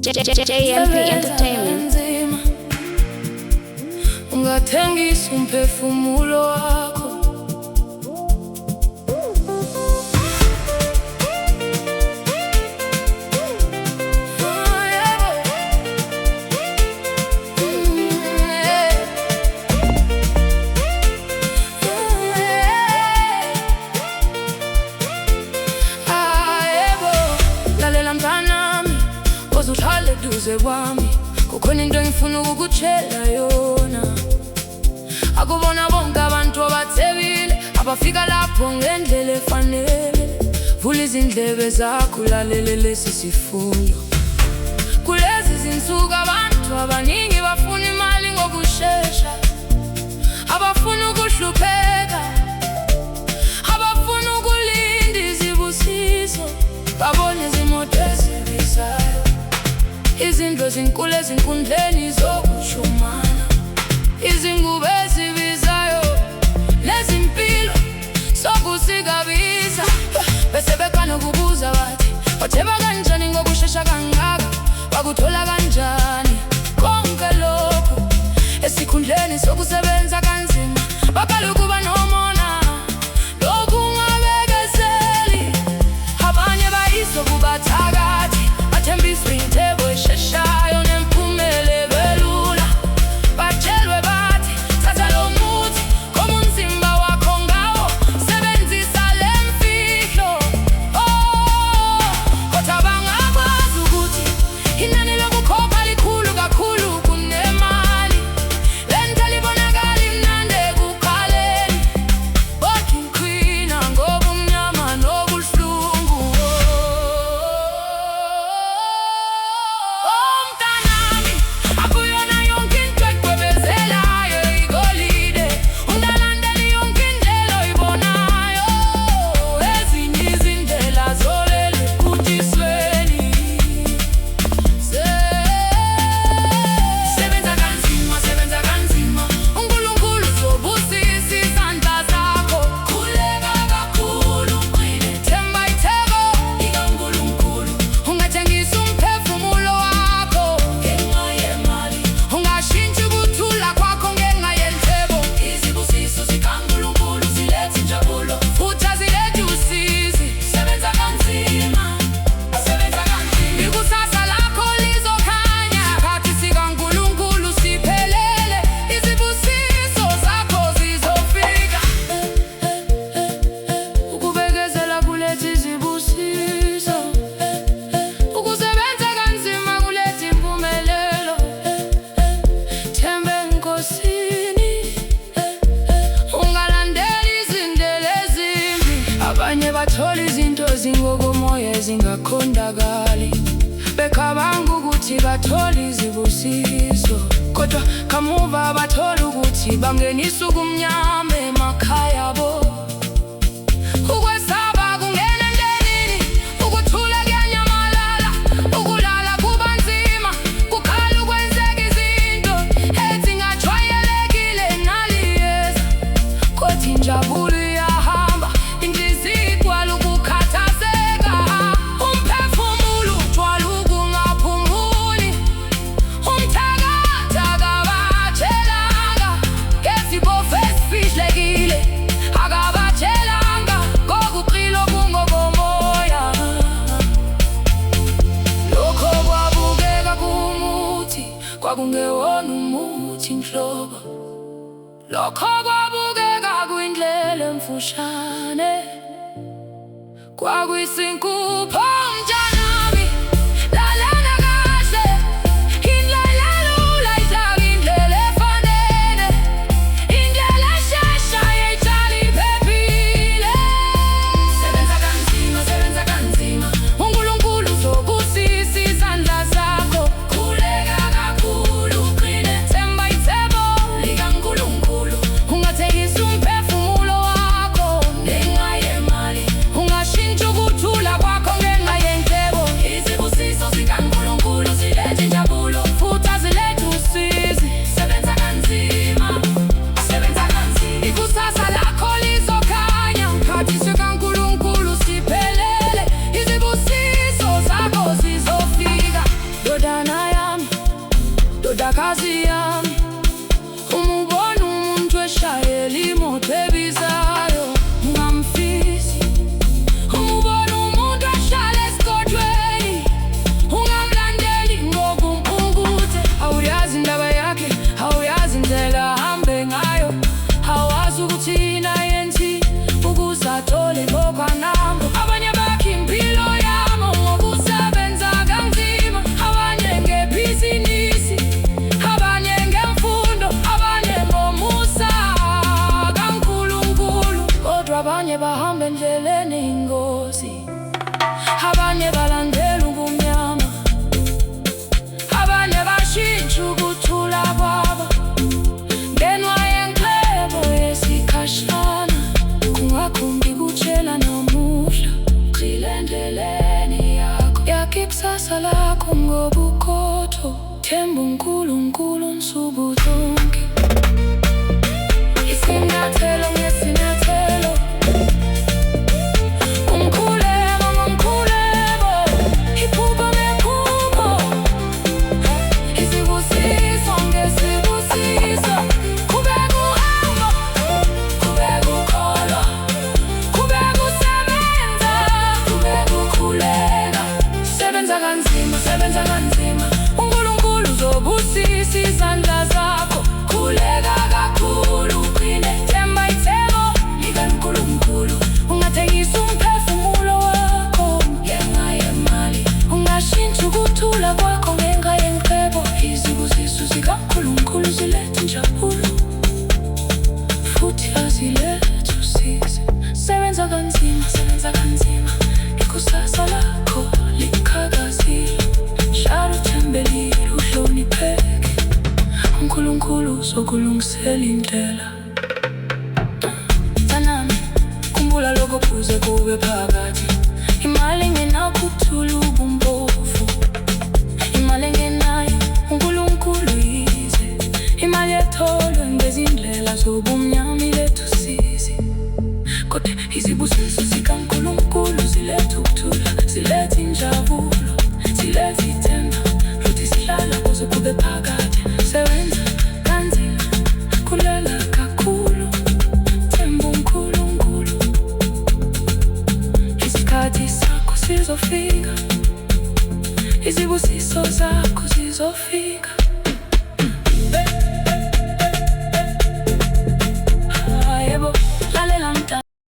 JNP Entertainment. Ungathengisa umphefumulo wakho. Lalela mntanami, uzuhlale duze kwami. Kukhona into engifuna ukukutshela yona. Akubona bonke abantu abathebile abafika lapho ngendlela efanele. Vula izindlebe zakho ulalele lesi sifundo. Kulezi zinsuku abantu abaningi bafuna imali ngokushesha, abafuna ukuhlupheka, abafuna ukulinda izibusiso, babone izimoto ezibizayo, izindlu ezinkulu ezinkundleni zokushumana, izingubo ezibizayo, nezimpilo sokusikabiza. Bese bekhona ukubuza bathi, watheba kanjani ngokushesha kangaka, wakuthola kanjani konke lokhu esikhundleni sokusebenza kanzima. Baqala ukuba nomona, lokhu ungabekezeli. Abanye bayizwa kubathakathi, bathembiswe intebo esheshayo nempumelelo elula. Batshelwe bathi, thatha lo muthi koma umzimba wakho ngawo, sebenzisa le mfihlo. Kodwa bangakwazi ukuthi inani lokukhokha likhulu kakhulu kunemali. Le nto libonakala imnandi ekukhaleni, kodwa iqhina ngobumnyama nobuhlungu. Mntanami, akuyona yonke into ekugwebezelayo igolide. Ungalandeli yonke indlela oyibonayo, ezinye izindlela zolele ekuthisweni. Sebenza kanzima, sebenza kanzima, uNkulunkulu uzobusisa izandla zakho. Khuleka kakhulu uqine, themba itheko likaNkulunkulu. Ungathengisa umphefumulo wakho ngenxa yemali, ungashintsha ukuthula kwakho ngenxa yentebo. Izibusiso zikaNkulunkulu ziletha injabulo, futhi azilethi usizi. Sebenza kanzima, sebenza kanzima, ikusasa lakho lizokhanya. Isikhathi sikaNkulunkulu siphelele, izibusiso zakho zizofika. Ukubekezela kuletha izibusiso, ukusebenza kanzima kuletha impumelelo. Themba eNkosini, ungalandeli izindlela ezimbi. Abanye bathola izinto ezingokomoya ezingakhondakali, becabanga ukuthi bathola izibusiso, kodwa kamuva bathola ukuthi bangenisa ubumnyama emakhaya abo. Ukwesaba kungena endenini, ukuthula kuyanyamalala, ukulala kuba nzima, kukhala ukwenzeka izinto ezingajwayelekile naliyeza. Kodwa injabulo iyahamba, inhliziyo igcwala ukukhathazeka. Umphefumulo ugcwala ukungaphumuli, umthakathaka akabatshelanga ngezibopho ezifihlekile, akabatshelanga ngokuqila okungokomoya. Lokho kwabukeka kumuthi, kwakungewona umuthi nhlobo. Lokho kwabukeka kuyindlela emfushane, kwakuyisinkupho. Mntanami, lalana kahle, indlela elula idlaka indlela efanele, indlela eshesha yeyitshali iphephile. Sebenza kanzima, sebenza kanzima, uNkulunkulu uzobusisa izandla zakho. Khuleka kakhulu uqine, themba ithebo likaNkulunkulu. Ungathengisa umphefumulo wakho ngenxa yemali, ungashintsha ukuthula kwakho ngenxa abanye bahamba endleleni ingozi, abanye balandela ubumnyama, abanye bashintsha ukuthula kwabo ngenxa yenklebo yesikhashana. Kungakhumbi kutshela nomuhla, gxile endleleni yakho ikusasa lakho ngobukhotho. Themba uNkulunkulu nsuku zonke, isinyathelo ngesinyathelo, umkhuleko ngomkhuleko, iphupho ngephupho, isibusiso ngesibusiso. Qhubeka uhamba, qhubeka ukholwa, qhubeka usebenza, qhubeka ukhuleka. Sebenza kanzima, sebenza kanzima, uNkulunkulu uzobusisa izandla zakho. Khuleka kakhulu uqine, themba ithemba likaNkulunkulu. Ungathengisa umphefumulo wakho ngenxa yemali, ungashintsha ukuthula kwakho ngenxa yenklebo. Izibusiso zikaNkulunkulu ziletha injabulo futhi aziletha usizi. Sebenza kanzima, sebenza kanzima, ikusasa lakho liqhakazile. Hlala uthembelile, uhlonipheke, uNkulunkulu uzokulungisela indlela. Mntanami, khumbula lokho kuze kube phakathi. Imali engenakho ukuthula ubumpofu, imali engenayo uNkulunkulu yize. Imali etholwe ngezindlela zobumnyama iletha usizi, kodwa izibusiso zikaNkulunkulu ziletha ukuthula, ziletha injabulo, ziletha ithemba futhi zihlala kuze kube phakade. Sebenza kanzima, khulela kakhulu, themba uNkulunkulu. Isikhathi sakho sizofika, izibusiso zakho zizofika.